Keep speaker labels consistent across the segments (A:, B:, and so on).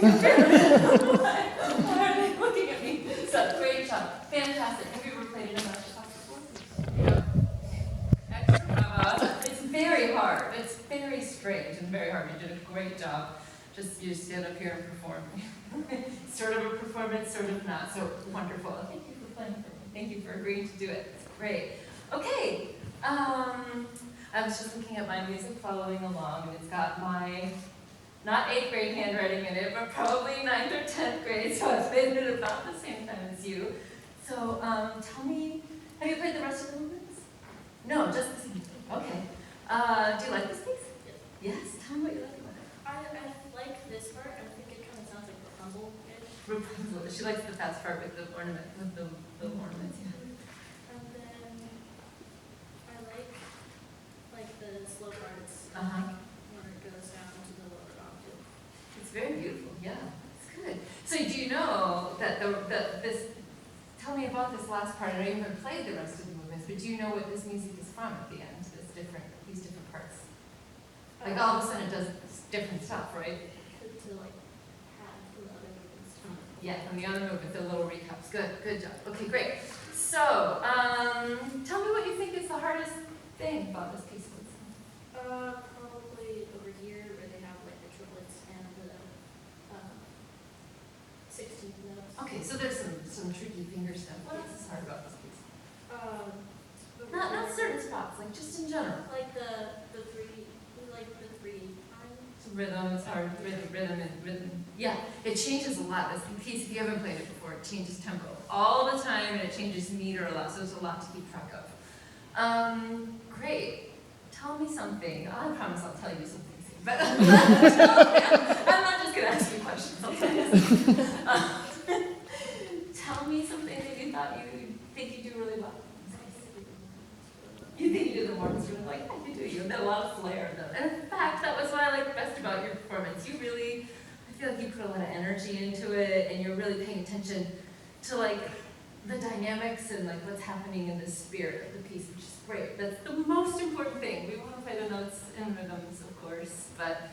A: Why are they looking at me? So, great job. Fantastic. Have you ever played in a Masterclass before? No. Excellent. It's very hard. It's very strange and very hard. You did a great job. You stand up here and perform. Sort of a performance, sort of not. So wonderful. Thank you for playing for me. Thank you for agreeing to do it. It's great. Okay. I was just looking at my music, following along, and it's got my, not 8th grade handwriting in it, but probably 9th or 10th grade, so I've been at about the same time as you. So tell me, have you played the rest of the movements? No, just the same. Okay. Do you like this piece? Yes. Tell me what you like about it.
B: I like this part. I think it kind of sounds like Rapunzel-ish.
A: Rapunzel. She likes the fast part with the ornament, with the ornaments. Yeah.
B: And then I like the slow parts. When it goes down to the lower octave.
A: It's very beautiful. Yeah, it's good. So do you know that this? Tell me about this last part. I know you haven't played the rest of the movements, but do you know what this music is from at the end? These different parts. Like all of a sudden it does different stuff, right?
B: To like have the other movements.
A: Yeah, from the other movement, the little recaps. Good job. Okay, great. So, tell me what you think is the hardest thing about this piece.
B: Probably over here where they have like the triplets and the 16th notes.
A: Okay, so there's some tricky finger stuff. What else is hard about this piece? Not certain spots, like just in general.
B: Like the three times.
A: Rhythm is hard. Rhythm. Yeah, it changes a lot. This piece, if you haven't played it before, it changes tempo all the time, and it changes meter a lot. So there's a lot to keep track of. Great. Tell me something. I promise I'll tell you something soon. But I'm not just going to ask you questions. I'll tell you. Tell me something that you thought you think you do really well. You think you do the Mormons really like, yeah, you do. You have a lot of flair, though. And in fact, that was what I liked best about your performance. You really, I feel like you put a lot of energy into it, and you're really paying attention to like the dynamics and like what's happening in the spirit of the piece, which is great. That's the most important thing. We want to play the notes and rhythms, of course, but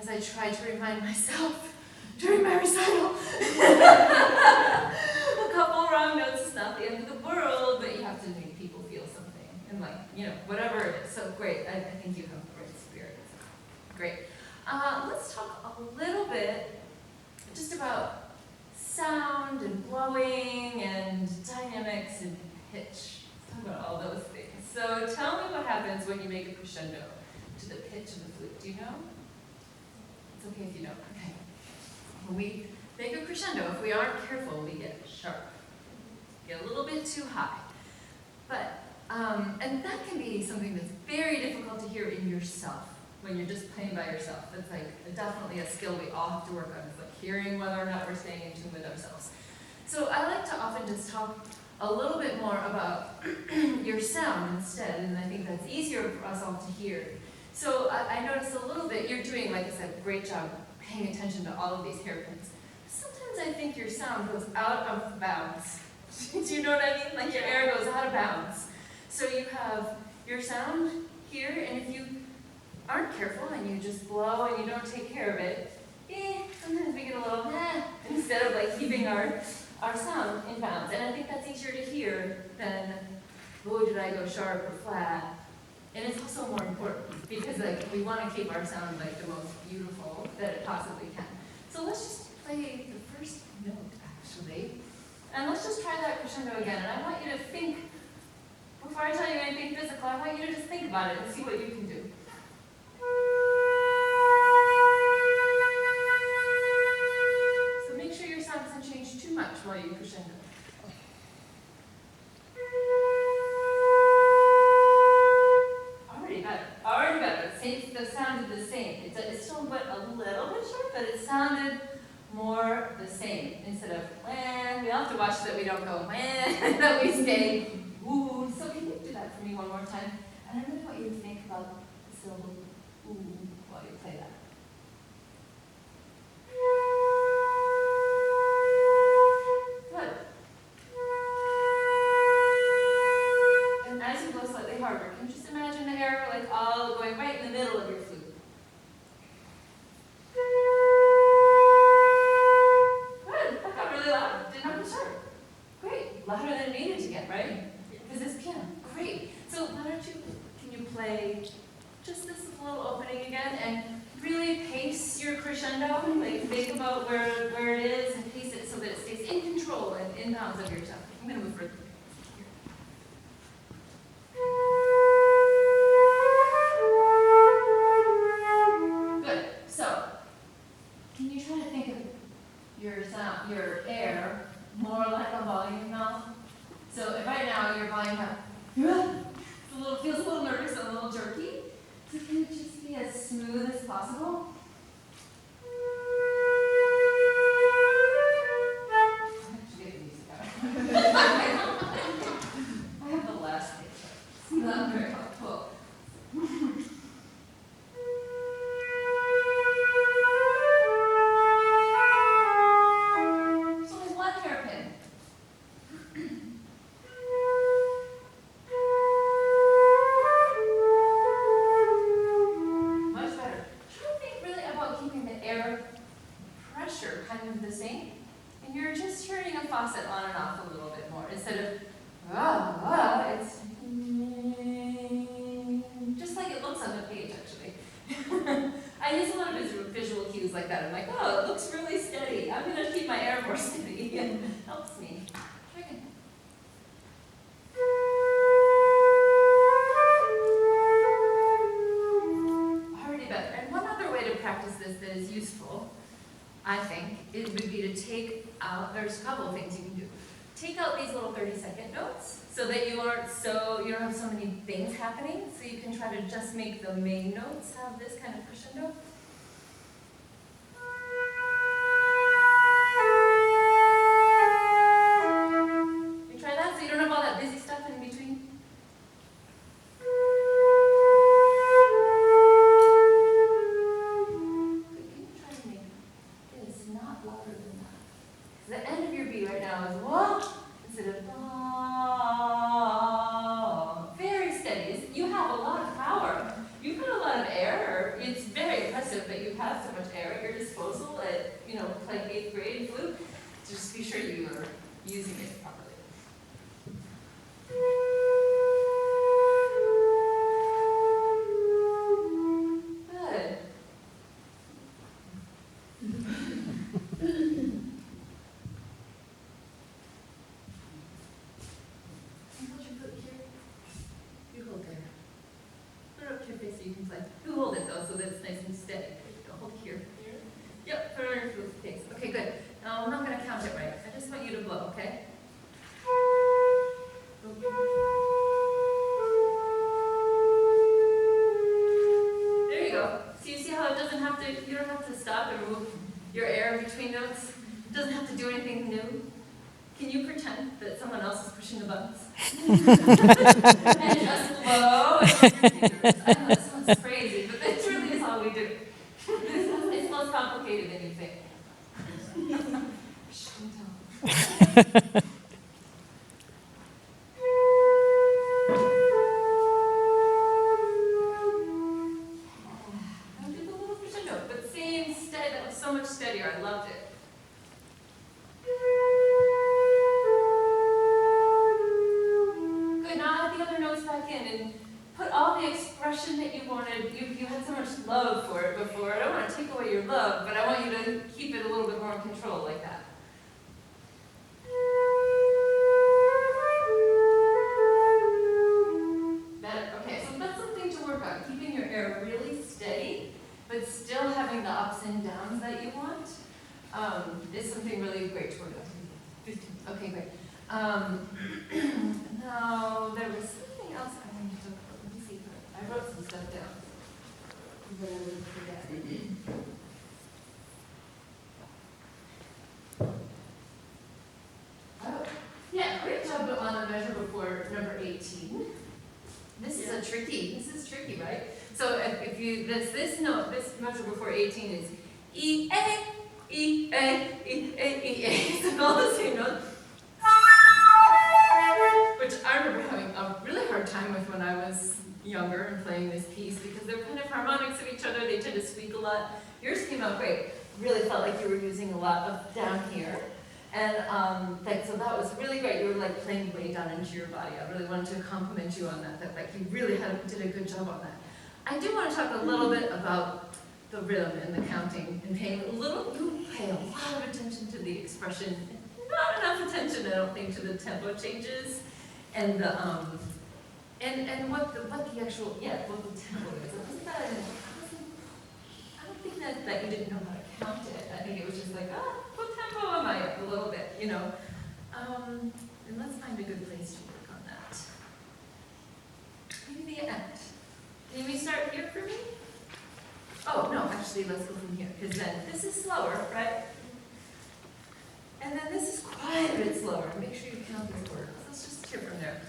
A: as I try to remind myself during my recital, a couple wrong notes is not the end of the world, but you have to make people feel something. And like, whatever it is. So great. I think you have great spirit. Great. Let's talk a little bit just about sound and blowing and dynamics and pitch. Let's talk about all those things. So tell me what happens when you make a crescendo to the pitch of the flute. Do you know? It's okay if you don't. Okay. When we make a crescendo, if we aren't careful, we get sharp. Get a little bit too high. But and that can be something that's very difficult to hear in yourself when you're just playing by yourself. That's like definitely a skill we all have to work on. It's like hearing whether or not we're staying in tune with ourselves. So I like to often just talk a little bit more about your sound instead, and I think that's easier for us all to hear. So I noticed a little bit, you're doing, like I said, a great job paying attention to all of these hairpins. Sometimes I think your sound goes out of bounds. Do you know what I mean? Like your air goes out of bounds. So you have your sound here, and if you aren't careful and you just blow and you don't take care of it, sometimes we get a little instead of like keeping our sound in bounds. And I think that's easier to hear than, oh, did I go sharp or flat? And it's also more important because like we want to keep our sound like the most beautiful that it possibly can. So let's just play the first note actually. And let's just try that crescendo again. And I want you to think, before I tell you anything physical, I want you to just think about it and see what you can do. So make sure your sound doesn't change too much while you crescendo. Already better. The sound is the same. It still went a little bit short, but it sounded more the same. Instead of when, we all have to watch that we don't go when, that we stay ooh. So can you do that for me one more time? And I really want you to think about the syllable ooh while you play that. Good. And as you blow slightly harder, can you just imagine the air like all going right in the middle of your flute? crescendo, like think about where it is and pace it so that it stays in control and in bounds of yourself. I'm gonna move further. Good. So, can you try to think of your sound, your air, more like a volume now? So if right now your volume feels a little nervous and a little jerky. So can it just be as smooth as possible? I have the last picture. It's not very helpful. There's only one hairpin. Much better. Try to think really about keeping the air pressure kind of the same. And you're just turning a faucet on and off a little bit more. Instead of, it's just like it looks on the page, actually. I use a lot of visual cues like that. I'm like, oh, it looks really steady. I'm going to keep my air more steady. And it helps me. Try again. Already better. And one other way to practice this that is useful, I think, it would be to take out, there's a couple of things you can do. Take out these little 30-second notes so that you don't have so many things happening. So you can try to just make the main notes have this kind of crescendo. You try that so you don't have all that busy stuff in between. The end of your beat right now is wah instead of ah. Very steady. You have a lot of power. You've got a lot of air. It's very impressive that you have so much air at your disposal at, like 8th grade flute. Just be sure you are using it properly. Good. You can play. You hold it though, so that it's nice and steady. Hold here. Yep, put it on your flute case. Okay, good. Now I'm not going to count it right. I just want you to blow, okay? There you go. So you see how it doesn't have to, you don't have to stop and move your air between notes. It doesn't have to do anything new. Can you pretend that someone else is pushing the buttons? And just blow. I know that sounds crazy, but that truly is all we do. It's less complicated than you think. Shh, don't tell. I'll do the little crescendo, but same steady. That was so much steadier. I loved it. Back in and put all the expression that you wanted. You had so much love for it before. I don't want to take away your love, but I want you to keep it a little bit more in control like that. Better. Okay, so that's something to work on. Keeping your air really steady, but still having the ups and downs that you want is something really great to work on. Okay, great. Now, there was something else I wanted to talk about. Let me see. I wrote some stuff down that I wouldn't forget. Oh, yeah, great job on the measure before number 18. This is tricky, right? So if you, this note, this measure before 18 is E, A, E, A, E, A, E, A. It's all the same note. Which I remember having a really hard time with when I was younger and playing this piece because they're kind of harmonics of each other. They tend to squeak a lot. Yours came out great. Really felt like you were using a lot of down here. And so that was really great. You were like playing way down into your body. I really wanted to compliment you on that. That like you really did a good job on that. I do want to talk a little bit about the rhythm and the counting and paying you pay a lot of attention to the expression, not enough attention, I don't think, to the tempo changes and the and what the actual what the tempo is. I don't think that you didn't know how to count it. I think it was just like, what tempo am I at? A little bit, you know. And let's find a good place to work on that. Maybe the end. Can we start here for me? Oh, no, actually, let's go from here, because then this is slower, right? And then this is quite a bit slower. Make sure you count these words. Let's just hear from there.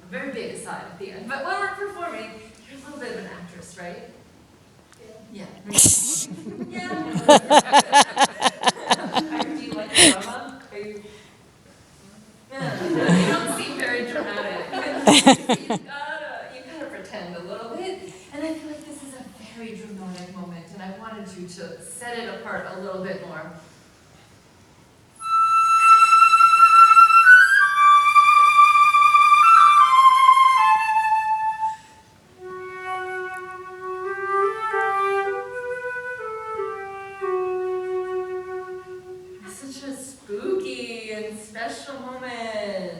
A: Very big aside at the end, but when we're performing, you're a little bit of an actress, right? Yeah. Yeah. Do you like drama? Are you? Yeah. You don't seem very dramatic. You gotta pretend a little bit, and I feel like this is a very dramatic moment, and I wanted you to set it apart a little bit more. Such a spooky and special moment.